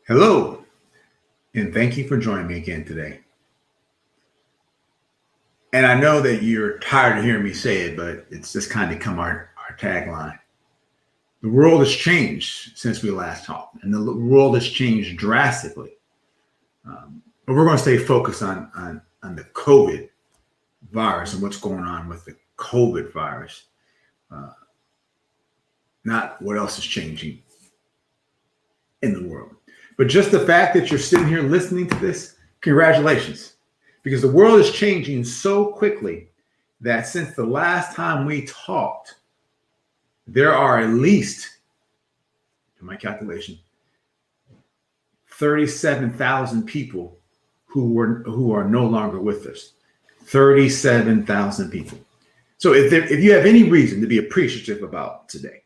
Hello, and thank you for joining me again today. And I know that you're tired of hearing me say it, but it's just kind of become our tagline. The world has changed since we last talked, and the world has changed drastically. But we're going to stay focused on the COVID virus and what's going on with the COVID virus, not what else is changing in the world. But just the fact that you're sitting here listening to this, congratulations. Because the world is changing so quickly that since the last time we talked, there are at least, in my calculation, 37,000 people who are no longer with us. 37,000 people. So if you have any reason to be appreciative about today,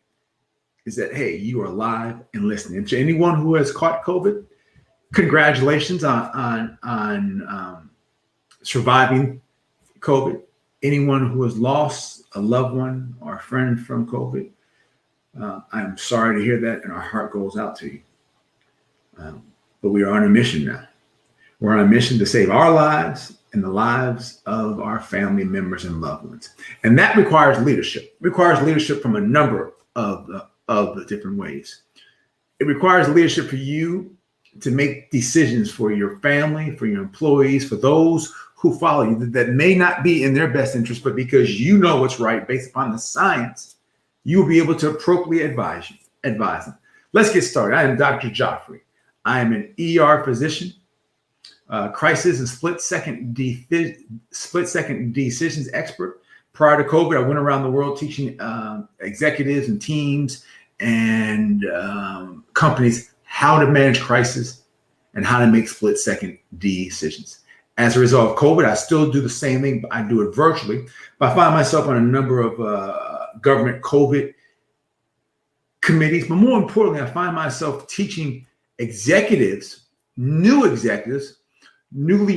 is that, hey, you are alive and listening. And to anyone who has caught COVID, congratulations on surviving COVID. Anyone who has lost a loved one or a friend from COVID, I'm sorry to hear that, and our heart goes out to you. But we are on a mission now. We're on a mission to save our lives and the lives of our family members and loved ones. And that requires leadership. It requires leadership from a number of the different ways. It requires leadership for you to make decisions for your family, for your employees, for those who follow you that may not be in their best interest, but because you know what's right based upon the science, you will be able to appropriately advise them. Let's get started. I am Dr. Geoffrey. I am an ER physician, crisis and split-second decisions expert. Prior to COVID, I went around the world teaching executives and teams and companies how to manage crisis and how to make split-second decisions. As a result of COVID, I still do the same thing, but I do it virtually. But I find myself on a number of government COVID committees. But more importantly, I find myself teaching executives, newly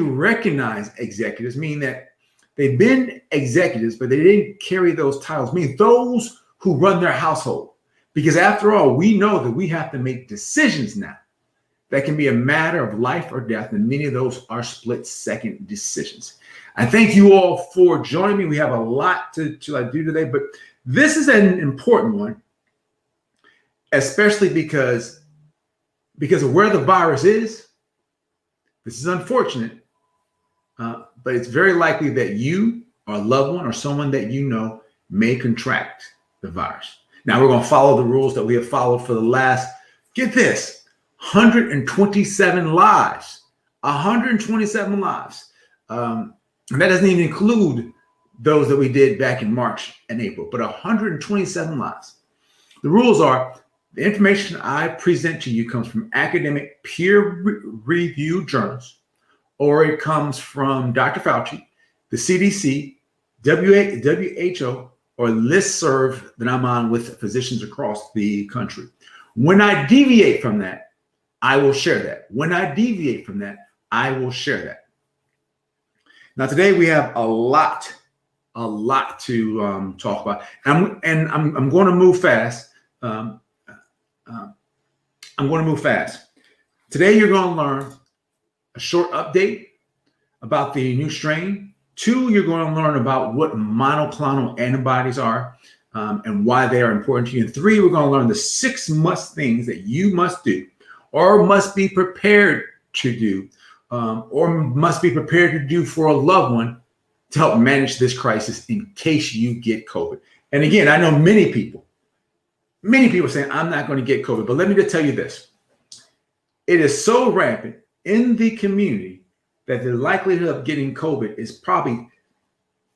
recognized executives, meaning that they've been executives, but they didn't carry those titles, meaning those who run their household. Because after all, we know that we have to make decisions now that can be a matter of life or death, and many of those are split-second decisions. I thank you all for joining me. We have a lot to do today, but this is an important one, especially because of where the virus is. This is unfortunate, but it's very likely that you or a loved one or someone that you know may contract the virus. Now, we're going to follow the rules that we have followed for the last, get this, 127 lives. 127 lives. And that doesn't even include those that we did back in March and April, but 127 lives. The rules are, the information I present to you comes from academic peer-reviewed journals, or it comes from Dr. Fauci, the CDC, WHO, or listserv that I'm on with physicians across the country. When I deviate from that, I will share that. When I deviate from that, I will share that. Now, today we have a lot to talk about, and I'm going to move fast. I'm going to move fast. Today, you're going to learn a short update about the new strain. 2, you're going to learn about what monoclonal antibodies are and why they are important to you. And 3, we're going to learn the 6 must things that you must do or must be prepared to do or must be prepared to do for a loved one to help manage this crisis in case you get COVID. And again, I know many people saying, I'm not going to get COVID. But let me just tell you this. It is so rampant in the community that the likelihood of getting COVID is probably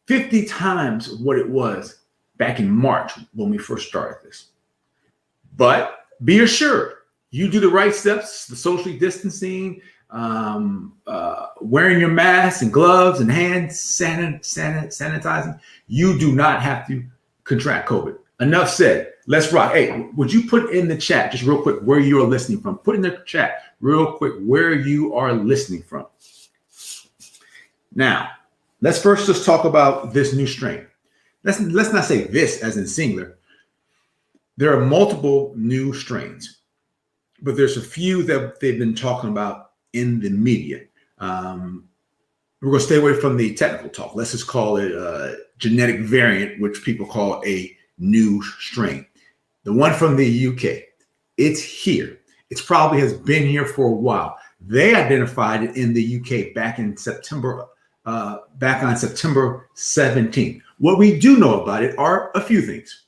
50 times what it was back in March when we first started this. But be assured, you do the right steps, the social distancing, wearing your mask and gloves and hand sanitizing, you do not have to contract COVID. Enough said. Let's rock. Hey, would you put in the chat, just real quick, where you are listening from? Put in the chat real quick where you are listening from. Now, let's first just talk about this new strain. Let's not say this as in singular. There are multiple new strains. but there's a few that they've been talking about in the media. We're going to stay away from the technical talk. Let's just call it a genetic variant, which people call a new strain. The one from the UK, it's here. It's probably has been here for a while. They identified it in the UK back on September 17th. What we do know about it are a few things.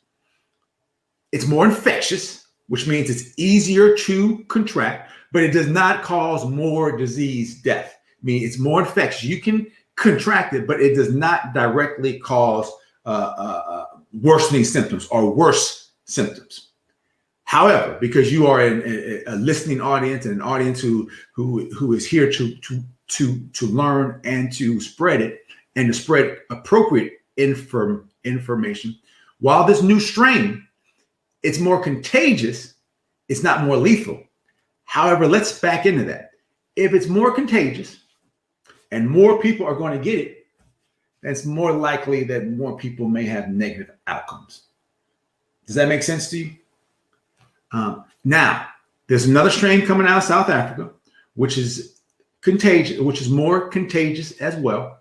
It's more infectious, which means it's easier to contract, but it does not cause more disease death. I mean, it's more infectious. You can contract it, but it does not directly cause worsening symptoms or worse symptoms. However, because you are a listening audience and an audience who is here to learn and to spread it and to spread appropriate information, while this new strain, it's more contagious, it's not more lethal. However, let's back into that. If it's more contagious and more people are going to get it, it's more likely that more people may have negative outcomes. Does that make sense to you? Now, there's another strain coming out of South Africa, which is contagious, which is more contagious as well.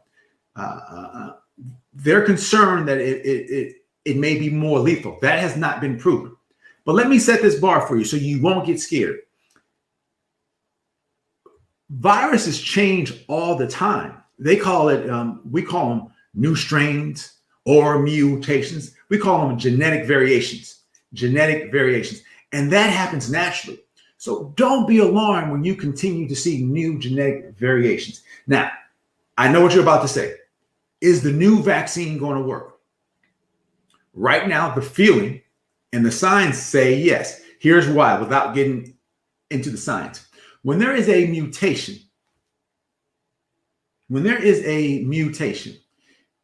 They're concerned that it may be more lethal. That has not been proven. But let me set this bar for you so you won't get scared. Viruses change all the time. They call it, we call them new strains or mutations. We call them genetic variations. And that happens naturally. So don't be alarmed when you continue to see new genetic variations. Now, I know what you're about to say. Is the new vaccine going to work? Right now, the feeling and the signs say yes. Here's why, without getting into the science. When there is a mutation,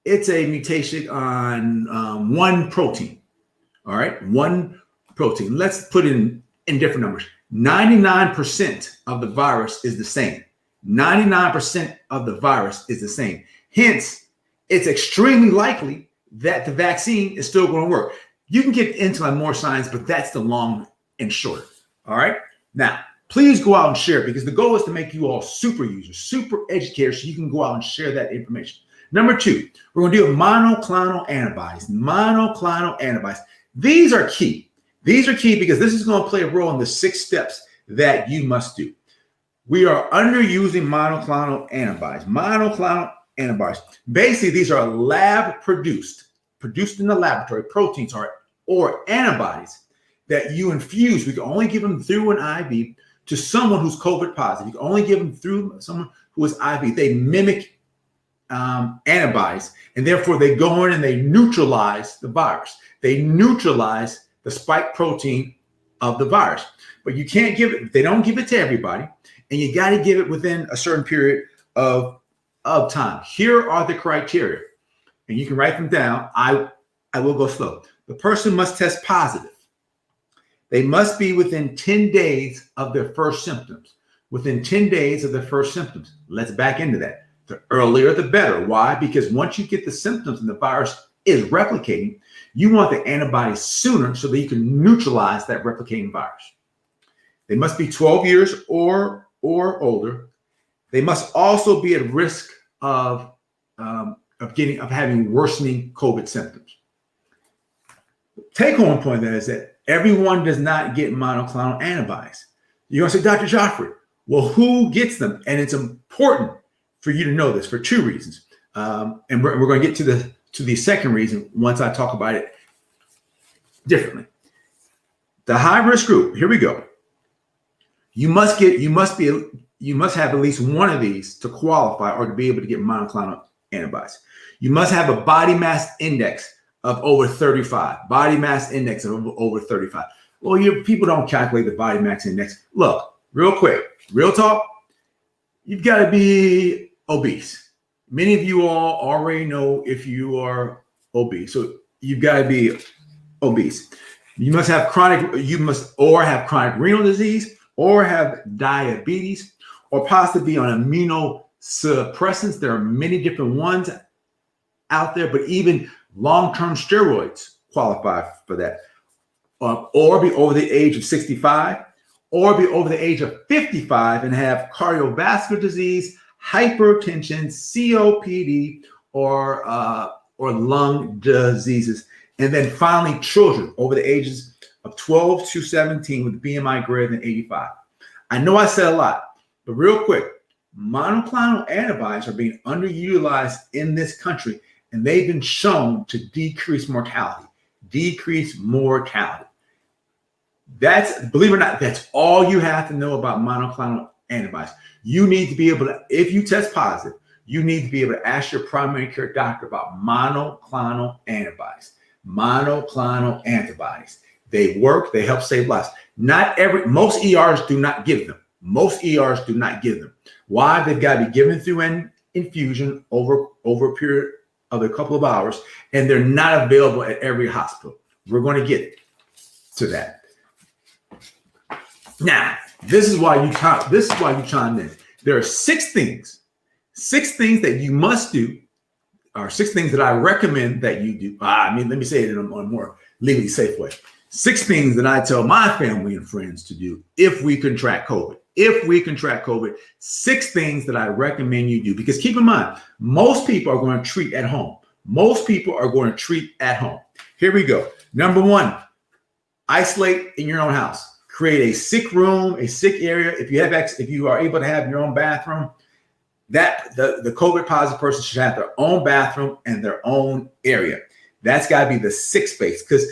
it's a mutation on one protein. All right, one protein. Let's put it in different numbers. 99% of the virus is the same. 99% of the virus is the same. Hence, it's extremely likely that the vaccine is still going to work. You can get into more science, but that's the long and short. All right. Now, please go out and share it because the goal is to make you all super users, super educators, so you can go out and share that information. Number 2, we're going to do monoclonal antibodies. Monoclonal antibodies. These are key. These are key because this is going to play a role in the 6 steps that you must do. We are underusing monoclonal antibodies. Monoclonal antibodies. Basically, these are lab produced in the laboratory proteins or antibodies that you infuse. We can only give them through an IV to someone who's COVID positive. You can only give them through someone who is IV. They mimic antibodies, and therefore they go in and they neutralize the virus. They neutralize the spike protein of the virus. But you can't give it, they don't give it to everybody, and you got to give it within a certain period of time. Here are the criteria, and you can write them down. I will go slow. The person must test positive. They must be within 10 days of their first symptoms. Within 10 days of their first symptoms. Let's back into that. The earlier, the better. Why? Because once you get the symptoms and the virus is replicating, you want the antibodies sooner so that you can neutralize that replicating virus. They must be 12 years or older. They must also be at risk of having worsening COVID symptoms. Take home point that is that everyone does not get monoclonal antibodies. You're going to say, Dr. Geoffrey, well, who gets them? And it's important for you to know this for 2 reasons. And we're going to get to the second reason once I talk about it differently. The high risk group, here we go. You must have at least one of these to qualify or to be able to get monoclonal antibodies. You must have a body mass index of over 35. Body mass index of over 35. Well, people don't calculate the body mass index. Look, real quick, real talk. You've got to be obese. Many of you all already know if you are obese. So you've got to be obese. You must have chronic renal disease or have diabetes or possibly be on immunosuppressants. There are many different ones out there, but even long-term steroids qualify for that. Or be over the age of 65 or be over the age of 55 and have cardiovascular disease, hypertension, COPD, or lung diseases. And then finally, children over the ages of 12 to 17 with BMI greater than 85. I know I said a lot, but real quick, monoclonal antibodies are being underutilized in this country, and they've been shown to decrease mortality. That's, believe it or not, that's all you have to know about monoclonal antibodies. You need to be able to, if you test positive, you need to be able to ask your primary care doctor about monoclonal antibodies. Monoclonal antibodies. They work, they help save lives. Most ERs do not give them. Why? They've got to be given through an infusion over a period of a couple of hours, and they're not available at every hospital. We're going to get to that. Now, this is why you chimed in. There are six things that you must do, or six things that I recommend that you do. Let me say it in a more legally safe way. 6 things that I tell my family and friends to do if we contract COVID. 6 things that I recommend you do. Because keep in mind, most people are going to treat at home. Here we go. Number 1, isolate in your own house. Create a sick room, a sick area. If you are able to have your own bathroom, that the COVID positive person should have their own bathroom and their own area. That's got to be the sick space, because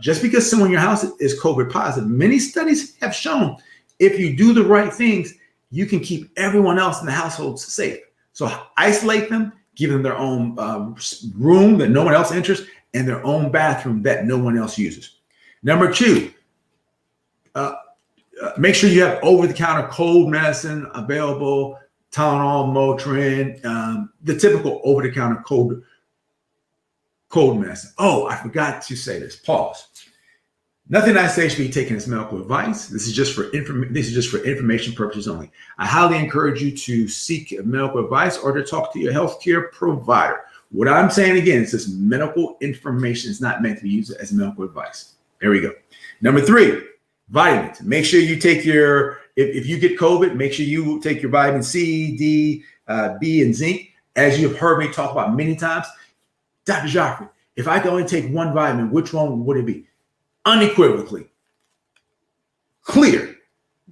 just because someone in your house is COVID positive, many studies have shown if you do the right things, you can keep everyone else in the household safe. So isolate them, give them their own room that no one else enters, and their own bathroom that no one else uses. Number 2, make sure you have over-the-counter cold medicine available, Tylenol, Motrin, the typical over-the-counter cold medicine. Oh, I forgot to say this. Pause. Nothing I say should be taken as medical advice. This is just for information purposes only. I highly encourage you to seek medical advice or to talk to your healthcare provider. What I'm saying again is this medical information is not meant to be used as medical advice. There we go. Number 3, vitamins. Make sure you take if you get COVID, make sure you take your vitamin C, D, B, and zinc. As you've heard me talk about many times, Dr. Geoffrey, if I could only take one vitamin, which one would it be? Unequivocally, clear,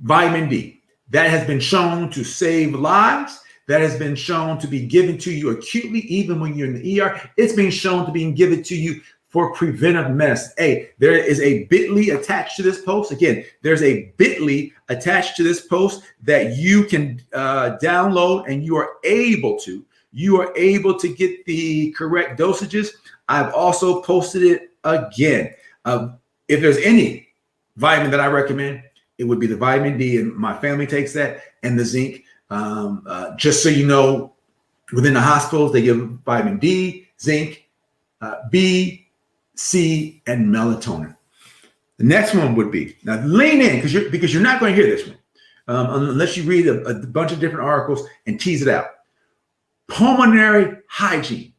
vitamin D. That has been shown to save lives. That has been shown to be given to you acutely, even when you're in the ER. It's being shown to be given to you for preventive medicine. Hey, there is a bit.ly attached to this post. Again, there's a bit.ly attached to this post that you can download, and you are able to get the correct dosages. I've also posted it again. If there's any vitamin that I recommend, it would be the vitamin D, and my family takes that, and the zinc. Just so you know, within the hospitals, they give vitamin D, zinc, B, C, and melatonin. The next one would be, now lean in, because you're not going to hear this one unless you read a bunch of different articles and tease it out. Pulmonary hygiene.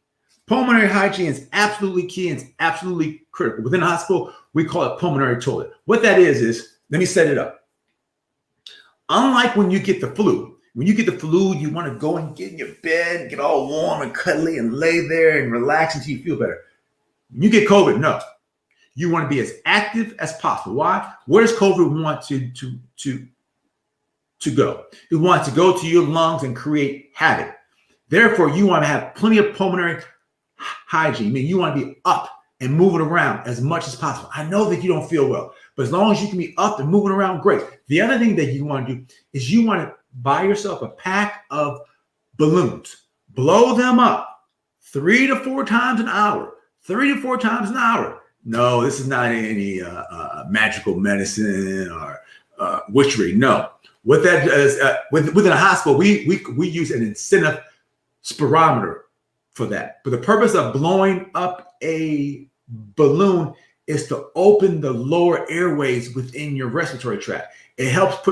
Pulmonary hygiene is absolutely key and it's absolutely critical. Within the hospital, we call it pulmonary toilet. What that is, let me set it up. Unlike when you get the flu, you want to go and get in your bed, get all warm and cuddly and lay there and relax until you feel better. When you get COVID, no. You want to be as active as possible. Why? Where does COVID want to go? It wants to go to your lungs and create havoc. Therefore, you want to have plenty of pulmonary hygiene. I mean, you want to be up and moving around as much as possible. I know that you don't feel well, but as long as you can be up and moving around, great. The other thing that you want to do is you want to buy yourself a pack of balloons. Blow them up 3 to 4 times an hour. 3 to 4 times an hour. No, this is not any magical medicine or witchery. No. What that does, within a hospital, we use an incentive spirometer for that. But the purpose of blowing up a balloon is to open the lower airways within your respiratory tract. It helps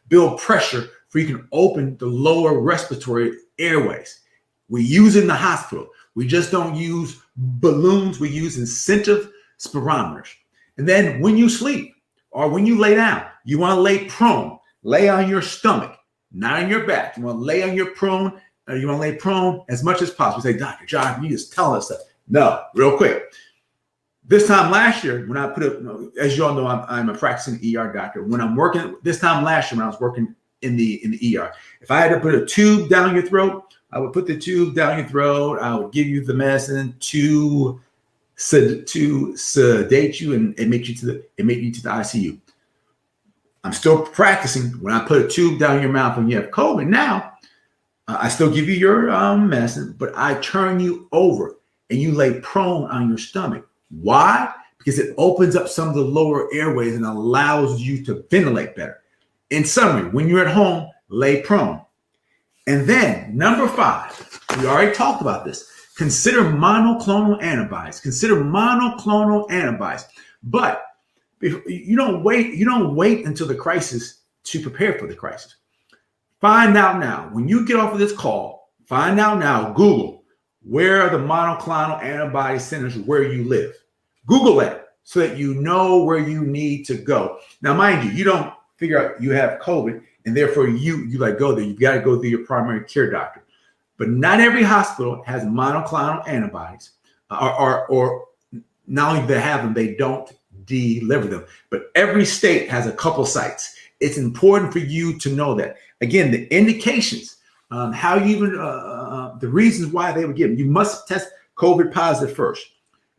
build pressure so you can open the lower respiratory airways. We use it in the hospital. We just don't use balloons. We use incentive spirometers. And then when you sleep, Or when you lay down, you want to lay prone, lay on your stomach, not on your back. You want to lay on your prone, you want to lay prone as much as possible. You say, Dr. John, you just tell us stuff. No, real quick. This time last year, when I put it, as you all know, I'm a practicing ER doctor. When I'm working, this time last year, when I was working in the ER, if I had to put a tube down your throat, I would put the tube down your throat. I would give you the medicine to sedate you and make you to the ICU. I'm still practicing. When I put a tube down your mouth and you have COVID now, I still give you your medicine, but I turn you over and you lay prone on your stomach. Why? Because it opens up some of the lower airways and allows you to ventilate better. In summary, when you're at home, lay prone. And then number 5, we already talked about this. Consider monoclonal antibodies. Consider monoclonal antibodies. But you don't wait until the crisis to prepare for the crisis. Find out now. When you get off of this call, find out now, Google, where are the monoclonal antibody centers where you live? Google that so that you know where you need to go. Now, mind you, you don't figure out you have COVID and therefore you like go there. You've got to go through your primary care doctor. But not every hospital has monoclonal antibodies, or not only they have them, they don't deliver them. But every state has a couple sites. It's important for you to know that. Again, the indications, how you even, the reasons why they would give them. You must test COVID positive first.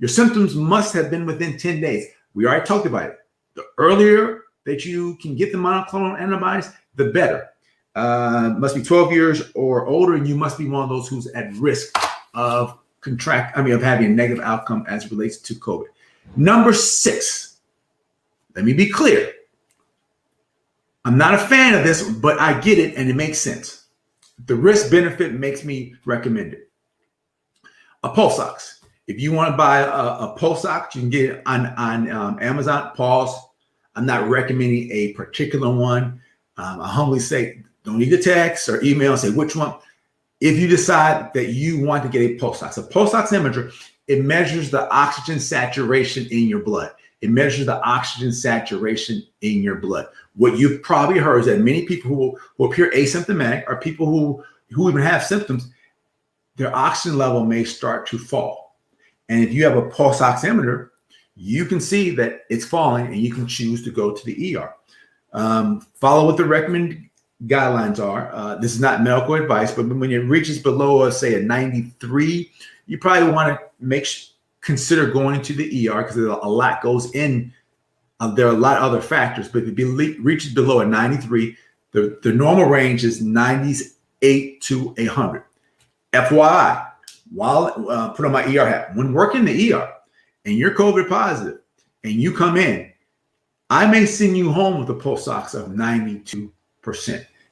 Your symptoms must have been within 10 days. We already talked about it. The earlier that you can get the monoclonal antibodies, the better. Must be 12 years or older, and you must be one of those who's at risk of having a negative outcome as it relates to COVID. Number 6, let me be clear. I'm not a fan of this, but I get it and it makes sense. The risk benefit makes me recommend it. A pulse ox. If you want to buy a pulse ox, you can get it on Amazon. Pause. I'm not recommending a particular one. I humbly say, don't need to text or email and say which one. If you decide that you want to get a pulse ox imager, it measures the oxygen saturation in your blood. It measures the oxygen saturation in your blood. What you've probably heard is that many people who appear asymptomatic or people who even have symptoms, their oxygen level may start to fall. And if you have a pulse oximeter, you can see that it's falling and you can choose to go to the ER. Follow what the recommended guidelines are. This is not medical advice, but when it reaches below, say, a 93, you probably want to consider going to the ER because a lot goes in. There are a lot of other factors, but if it reaches below a 93, the normal range is 98 to 100. FYI, put on my ER hat. When working the ER and you're COVID positive and you come in, I may send you home with a pulse ox of 92%.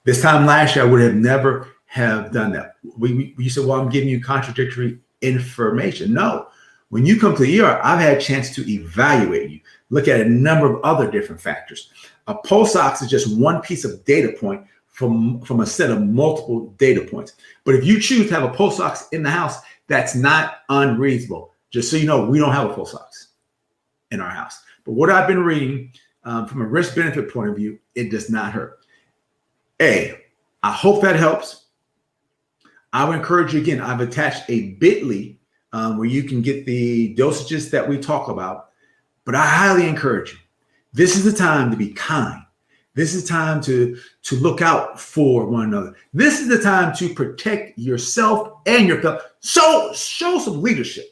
This time last year, I would have never have done that. You said, well, I'm giving you contradictory information. No, when you come to the ER, I've had a chance to evaluate you, look at a number of other different factors. A pulse ox is just one piece of data point from a set of multiple data points. But if you choose to have a pulse ox in the house, that's not unreasonable. Just so you know, we don't have a pulse ox in our house. But what I've been reading from a risk benefit point of view, it does not hurt. I hope that helps. I would encourage you again. I've attached a bit.ly where you can get the dosages that we talk about. But I highly encourage you. This is the time to be kind. This is time to look out for one another. This is the time to protect yourself and your family. So show some leadership.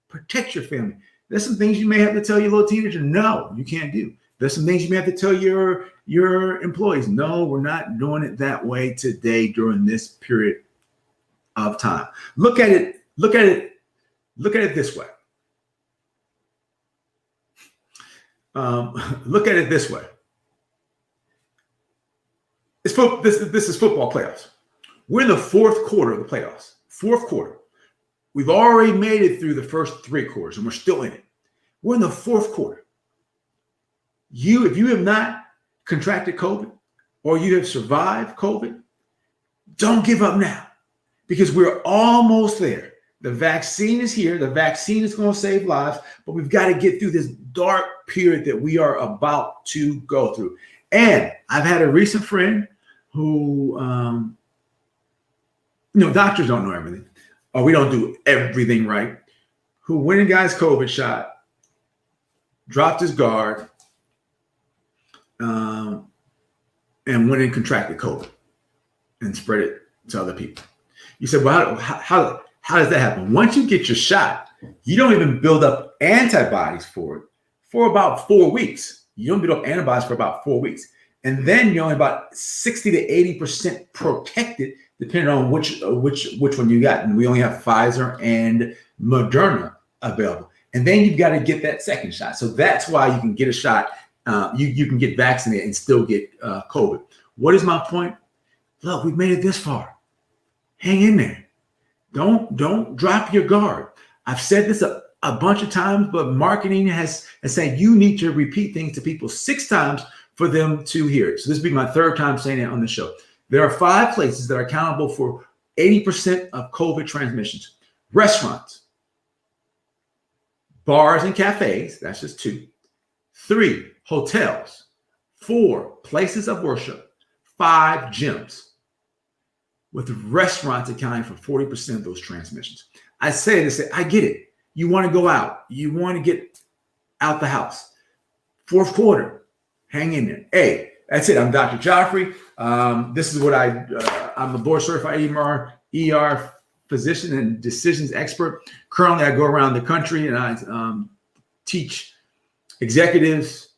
Protect your family. There's some things you may have to tell your little teenager, no, you can't do. There's some things you may have to tell your employees, no, we're not doing it that way today during this period of time. Look at it this way. Look at it this way. This is football playoffs. We're in the fourth quarter of the playoffs. Fourth quarter. We've already made it through the first 3 quarters, and we're still in it. We're in the fourth quarter. If you have not contracted COVID or you have survived COVID, don't give up now because we're almost there. The vaccine is here. The vaccine is going to save lives, but we've got to get through this dark dark period that we are about to go through. And I've had a recent friend who, doctors don't know everything, or we don't do everything right, who went and got his COVID shot, dropped his guard, and went and contracted COVID and spread it to other people. You said, well, how does that happen? Once you get your shot, you don't even build up antibodies for it for about 4 weeks. You don't build up antibodies for about 4 weeks. And then you're only about 60 to 80% protected, depending on which one you got. And we only have Pfizer and Moderna available. And then you've got to get that second shot. So that's why you can get a shot. You can get vaccinated and still get COVID. What is my point? Look, we've made it this far. Hang in there. Don't drop your guard. I've said this a bunch of times, but marketing has said you need to repeat things to people 6 times for them to hear it. So this will be my 3rd time saying it on the show. There are 5 places that are accountable for 80% of COVID transmissions. Restaurants, bars and cafes, that's just 2. 3, hotels. 4, places of worship. 5, gyms. With restaurants accounting for 40% of those transmissions. I say this, I get it. You want to go out. You want to get out the house. 4th quarter, hang in there. Hey, that's it. I'm Dr. Geoffrey. This is what I'm a board certified ER physician and decisions expert. Currently, I go around the country and I teach executives,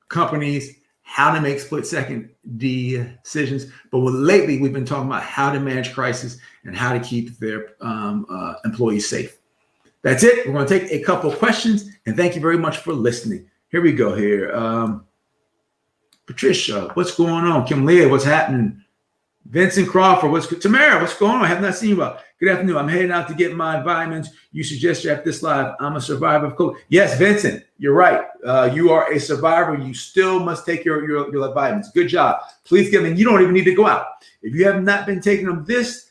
companies, how to make split-second decisions. But lately, we've been talking about how to manage crisis and how to keep their employees safe. That's it. We're going to take a couple of questions, and thank you very much for listening. Here we go here. Patricia, what's going on? Kim Leah, what's happening? Vincent Crawford, Tamara, what's going on? I have not seen you about. Good afternoon. I'm heading out to get my vitamins. You suggested after this live, I'm a survivor of COVID. Yes, Vincent, you're right. You are a survivor. You still must take your vitamins. Good job. Please get them. You don't even need to go out. If you have not been taking them this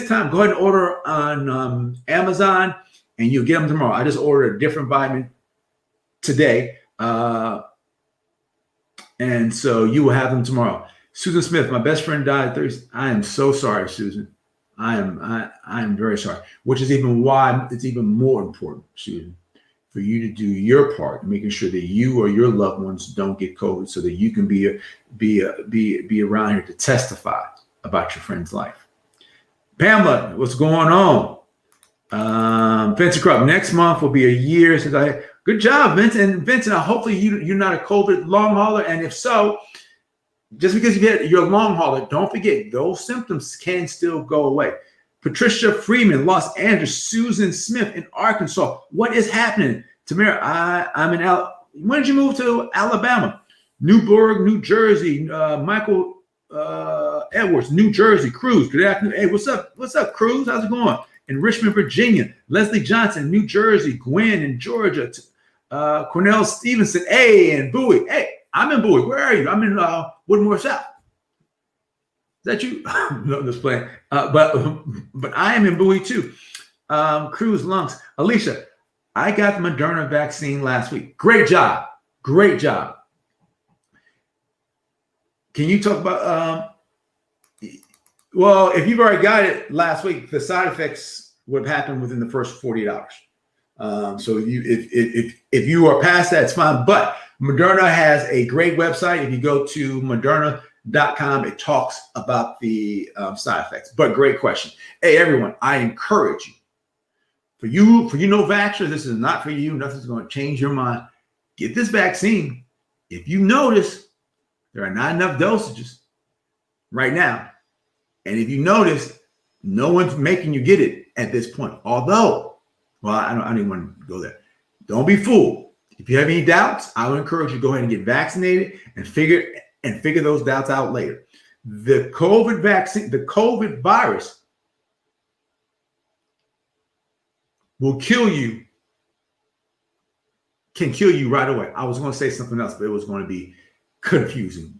time, go ahead and order on Amazon, and you'll get them tomorrow. I just ordered a different vitamin today, and so you will have them tomorrow. Susan Smith, my best friend died Thursday. I am so sorry, Susan. I am very sorry. Which is even why it's even more important, Susan, for you to do your part, making sure that you or your loved ones don't get COVID, so that you can be around here to testify about your friend's life. Pamela, what's going on? Vincent Krupp, next month will be a year since I. Good job, Vincent. And Vincent, hopefully you're not a COVID long hauler, and if so. Just because you get your long hauler, don't forget those symptoms can still go away. Patricia Freeman, Los Angeles. Susan Smith in Arkansas. What is happening? Tamara, I'm in when did you move to Alabama? Newburgh, New Jersey. Michael Edwards, New Jersey. Cruz, good afternoon. Hey, what's up? What's up, Cruz? How's it going? In Richmond, Virginia. Leslie Johnson, New Jersey. Gwen in Georgia. Cornell Stevenson. Hey, and Bowie. Hey. I'm in Bowie. Where are you? I'm in Woodmore South. Is that you? No, just playing. But I am in Bowie too. Cruz Lungs. Alicia, I got the Moderna vaccine last week. Great job. Great job. Can you talk about? Well, if you've already got it last week, the side effects would have happened within the first 48 hours. So if you are past that, it's fine. But Moderna has a great website. If you go to Moderna.com, it talks about the side effects. But great question. Hey, everyone, I encourage you. For you no-vaxxers, this is not for you. Nothing's going to change your mind. Get this vaccine. If you notice, there are not enough dosages right now. And if you notice, no one's making you get it at this point. Although, well, I don't even want to go there. Don't be fooled. If you have any doubts, I would encourage you to go ahead and get vaccinated and figure those doubts out later. The COVID vaccine, the COVID virus will kill you, can kill you right away. I was going to say something else, but it was going to be confusing.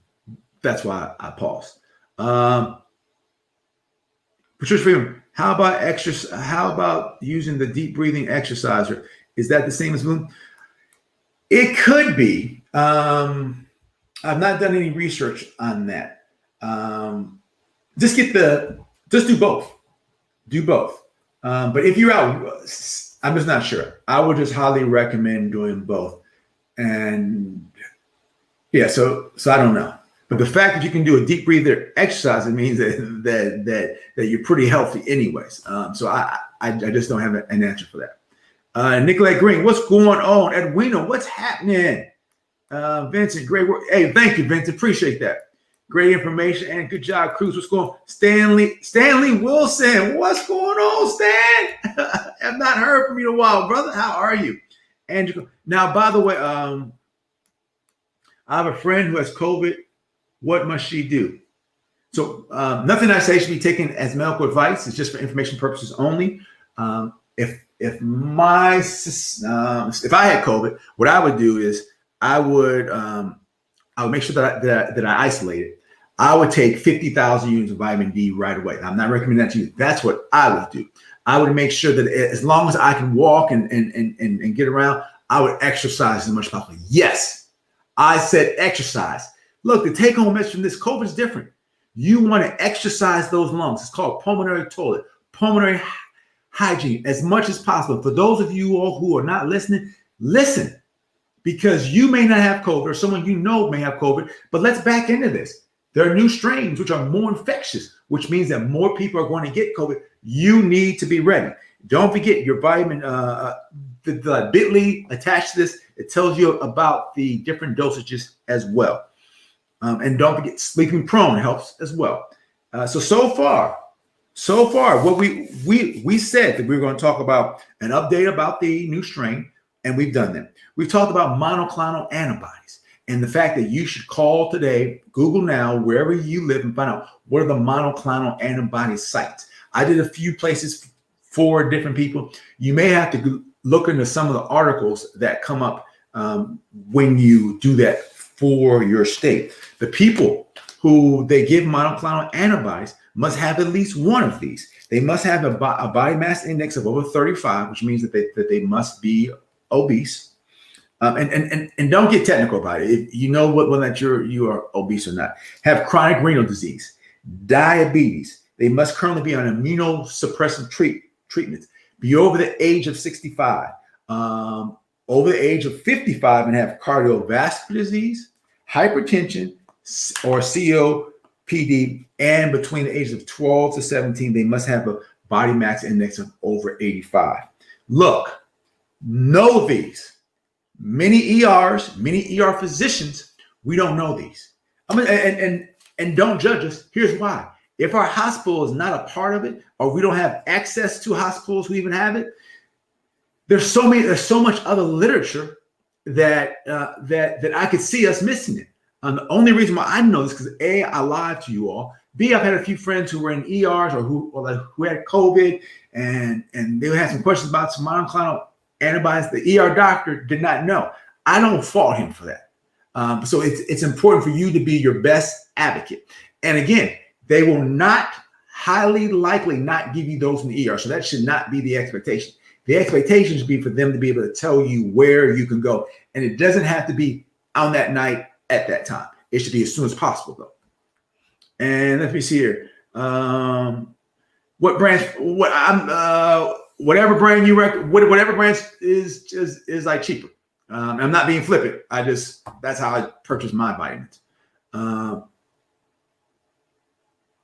That's why I paused. Patricia Freeman, how about using the deep breathing exerciser? Is that the same as moving? It could be. I've not done any research on that. Just do both. Do both. But if you're out, I'm just not sure. I would just highly recommend doing both. And yeah, so I don't know. But the fact that you can do a deep breather exercise, it means that you're pretty healthy anyways. So I just don't have an answer for that. Nicolette Green, what's going on? Edwina, what's happening? Vincent, great work. Hey, thank you, Vincent. Appreciate that. Great information and good job, Cruz. What's going on? Stanley Wilson, what's going on, Stan? I've not heard from you in a while, brother. How are you? Andrew. Now, by the way, I have a friend who has COVID. What must she do? So nothing I say should be taken as medical advice. It's just for information purposes only. If I had COVID, what I would do is I would make sure that I isolate it. I would take 50,000 units of vitamin D right away. I'm not recommending that to you. That's what I would do. I would make sure that as long as I can walk and get around, I would exercise as much as possible. Yes, I said exercise. Look, the take-home message from this COVID is different. You want to exercise those lungs. It's called pulmonary toilet, pulmonary hygiene as much as possible. For those of you all who are not listening, listen, because you may not have COVID or someone you know may have COVID, but let's back into this. There are new strains which are more infectious, which means that more people are going to get COVID. You need to be ready. Don't forget your vitamin, the bit.ly attached to this. It tells you about the different dosages as well. And don't forget, sleeping prone helps as well. So far, what we said that we were going to talk about an update about the new strain, and we've done that. We've talked about monoclonal antibodies and the fact that you should call today, Google now, wherever you live, and find out what are the monoclonal antibody sites. I did a few places for different people. You may have to look into some of the articles that come up when you do that for your state. The people who they give monoclonal antibodies must have at least one of these. They must have a body mass index of over 35, which means that they must be obese. And don't get technical about it. If you know whether that you are obese or not. Have chronic renal disease, diabetes. They must currently be on immunosuppressive treatments. Be over the age of 65, over the age of 55, and have cardiovascular disease, hypertension, or COPD, and between the ages of 12 to 17, they must have a body mass index of over 85. Look, know these. Many ER physicians, we don't know these. And don't judge us. Here's why. If our hospital is not a part of it, or we don't have access to hospitals who even have it, there's so much other literature that I could see us missing it. The only reason why I know this is because A, I lied to you all. B, I've had a few friends who were in ERs or who had COVID, and they had some questions about some monoclonal antibodies. The ER doctor did not know. I don't fault him for that. So it's important for you to be your best advocate. And again, they will not highly likely not give you those in the ER. So that should not be the expectation. The expectation should be for them to be able to tell you where you can go. And it doesn't have to be on that night at that time. It should be as soon as possible, though. And let me see here. What branch? Whatever brand you recommend. Whatever branch is like cheaper. I'm not being flippant. That's how I purchase my vitamins.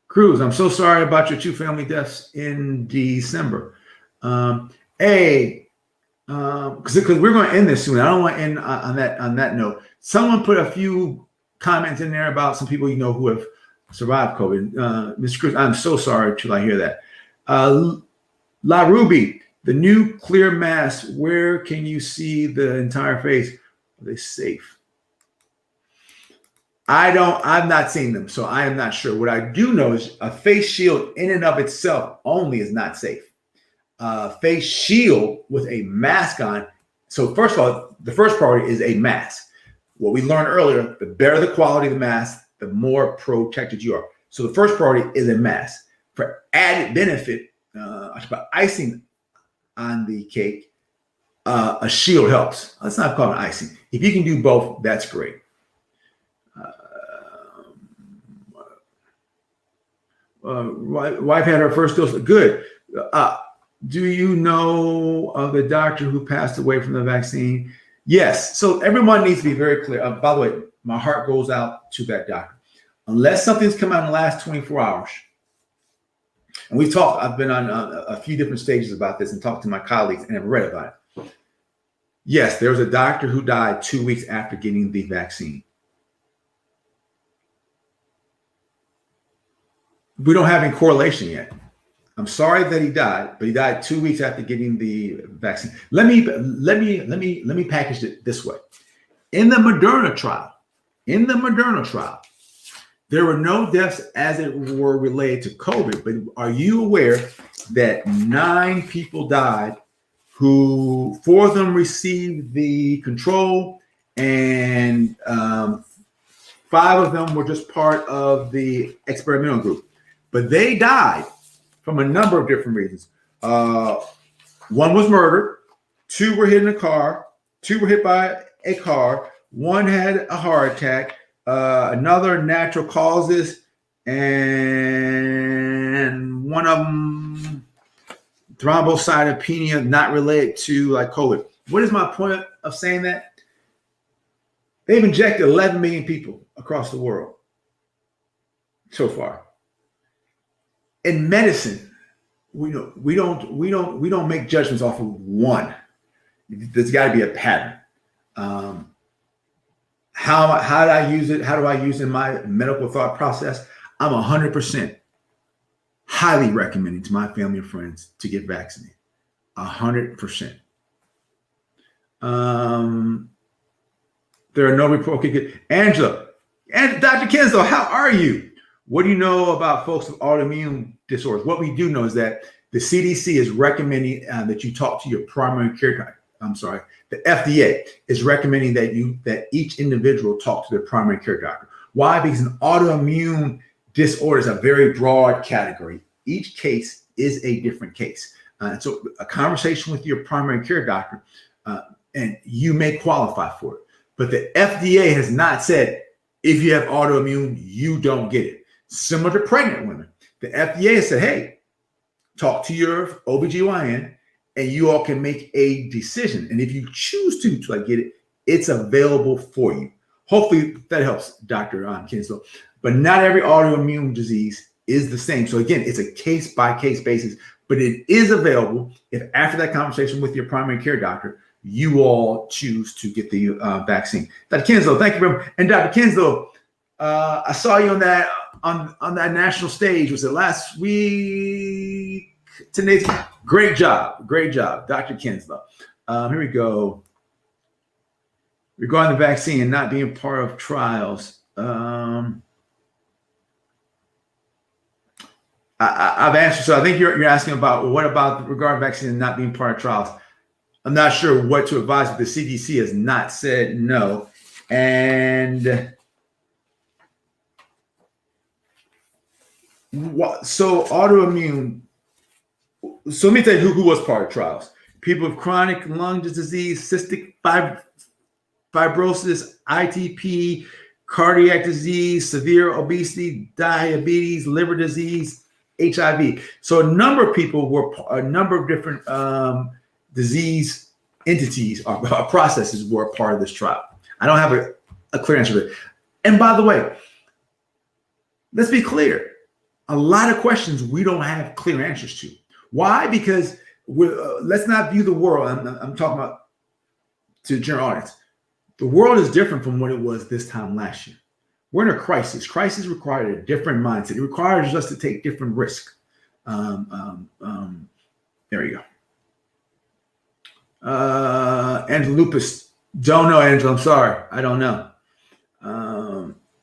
Cruz, I'm so sorry about your 2 family deaths in December. Because we're going to end this soon. I don't want to end on that note. Someone put a few comments in there about some people who have survived COVID. Mr. Cruz, I'm so sorry to hear that. La Ruby, the new clear masks, where can you see the entire face? Are they safe? I've not seen them, so I am not sure. What I do know is a face shield in and of itself only is not safe. Face shield with a mask on. So first of all, the first priority is a mask. What we learned earlier, the better the quality of the mask, the more protected you are. So the first priority is a mask. For added benefit, icing on the cake, a shield helps. Let's not call it icing. If you can do both, that's great. Wife had her first dose. Good. Do you know of the doctor who passed away from the vaccine? Yes. So everyone needs to be very clear. By the way, my heart goes out to that doctor. Unless something's come out in the last 24 hours. And we've talked, I've been on a few different stages about this and talked to my colleagues and have read about it. Yes, there was a doctor who died 2 weeks after getting the vaccine. We don't have any correlation yet. I'm sorry that he died, but he died 2 weeks after getting the vaccine. Let me package it this way. In the Moderna trial, there were no deaths as it were related to COVID, but are you aware that 9 people died who 4 of them received the control and 5 of them were just part of the experimental group, but they died from a number of different reasons. 1 was murdered, 2 were hit in a car, 2 were hit by a car, 1 had a heart attack, another natural causes, and 1 of them thrombocytopenia, not related to like COVID. What is my point of saying that? They've injected 11 million people across the world so far. In medicine, we don't make judgments off of 1. There's got to be a pattern. How do I use it? How do I use it in my medical thought process? I'm 100% highly recommending to my family and friends to get vaccinated. 100%. There are no reports. Okay, good. Angela and Dr. Kenzo, how are you? What do you know about folks with autoimmune disorders? What we do know is that the CDC is recommending that you talk to your primary care doctor. The FDA is recommending that each individual talk to their primary care doctor. Why? Because an autoimmune disorder is a very broad category. Each case is a different case. So a conversation with your primary care doctor, and you may qualify for it. But the FDA has not said, if you have autoimmune, you don't get it. Similar to pregnant women. The FDA has said, hey, talk to your OBGYN and you all can make a decision. And if you choose to get it, it's available for you. Hopefully that helps, Dr. Kinslow. But not every autoimmune disease is the same. So again, it's a case-by-case basis, but it is available if after that conversation with your primary care doctor, you all choose to get the vaccine. Dr. Kinslow, thank you very much. And Dr. Kinslow, I saw you on that national stage. Was it last week? Today's great job, Dr. Kinslow. Here we go. Regarding the vaccine and not being part of trials, I've answered. So I think you're asking about what about regarding vaccine and not being part of trials. I'm not sure what to advise, but the CDC has not said no. And so autoimmune. So let me tell you who was part of trials. People with chronic lung disease, cystic fibrosis, ITP, cardiac disease, severe obesity, diabetes, liver disease, HIV. So a number of people were a number of different disease entities or processes were a part of this trial. I don't have a clear answer to it. And by the way, let's be clear. A lot of questions we don't have clear answers to. Why? Because let's not view the world. I'm talking about to the general audience. The world is different from what it was this time last year. We're in a crisis. Crisis required a different mindset. It requires us to take different risks. There you go. Angela Lupus. Don't know, Angela. I'm sorry. I don't know.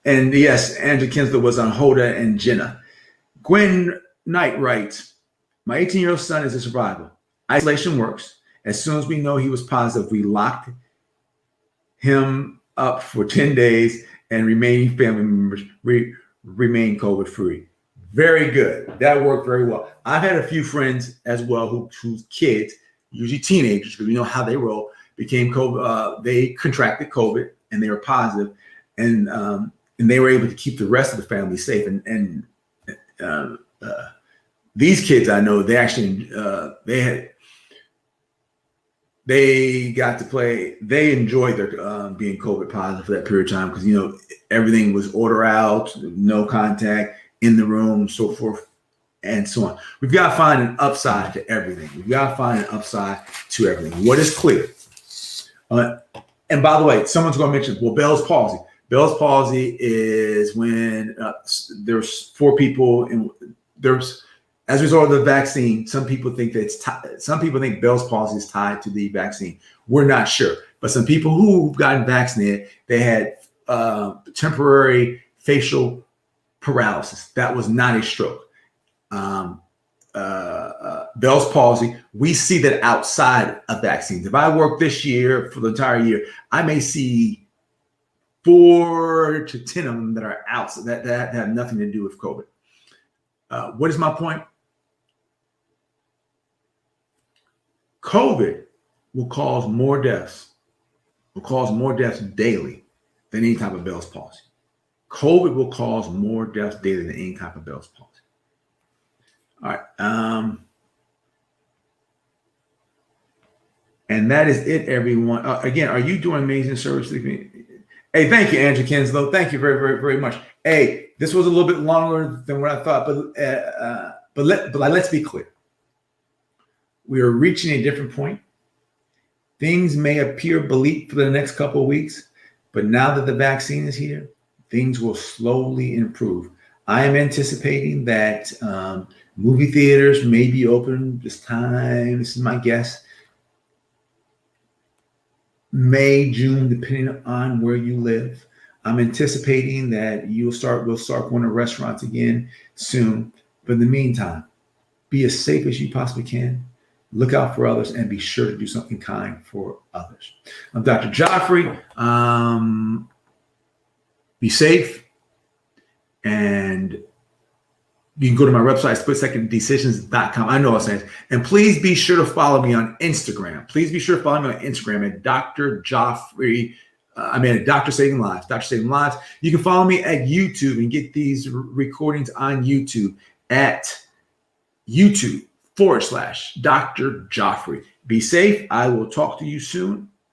And yes, Angela Kinsler was on Hoda and Jenna. Gwen Knight writes, my 18-year-old son is a survivor. Isolation works. As soon as we know he was positive, we locked him up for 10 days and remaining family members remain COVID-free. Very good. That worked very well. I've had a few friends as well whose kids usually teenagers, because we know how they roll, became COVID. They contracted COVID and they were positive, and they were able to keep the rest of the family safe. And these kids, I know, they actually they got to play. They enjoyed their being COVID positive for that period of time, because everything was order out, no contact in the room, so forth and so on. We've got to find an upside to everything. We've got to find an upside to everything. What is clear? And by the way, someone's going to mention, well, Bell's palsy. Bell's palsy is when there's 4 people, and there's, as a result of the vaccine, some people think that some people think Bell's palsy is tied to the vaccine. We're not sure, but some people who've gotten vaccinated, they had temporary facial paralysis. That was not a stroke. Bell's palsy, we see that outside of vaccines. If I work this year for the entire year, I may see 4 to 10 of them that are out, so that have nothing to do with COVID. What is my point? COVID will cause more deaths daily than any type of Bell's palsy. COVID will cause more deaths daily than any type of Bell's palsy. All right. And that is it, everyone. Again, are you doing amazing service to the community? Hey, thank you, Andrew Kinslow. Thank you very, very, very much. Hey, this was a little bit longer than what I thought, but let's be clear. We are reaching a different point. Things may appear bleak for the next couple of weeks, but now that the vaccine is here, things will slowly improve. I am anticipating that movie theaters may be open this time. This is my guess. May, June, depending on where you live. I'm anticipating that we'll start going to restaurants again soon. But in the meantime, be as safe as you possibly can. Look out for others and be sure to do something kind for others. I'm Dr. Geoffrey. Be safe. And you can go to my website, splitsecondDecisions.com. I know what I'm saying. And please be sure to follow me on Instagram. Please be sure to follow me on Instagram at Dr. Geoffrey. At Dr. Saving Lives. Dr. Saving Lives. You can follow me at YouTube and get these recordings on YouTube at YouTube /Dr. Geoffrey. Be safe. I will talk to you soon.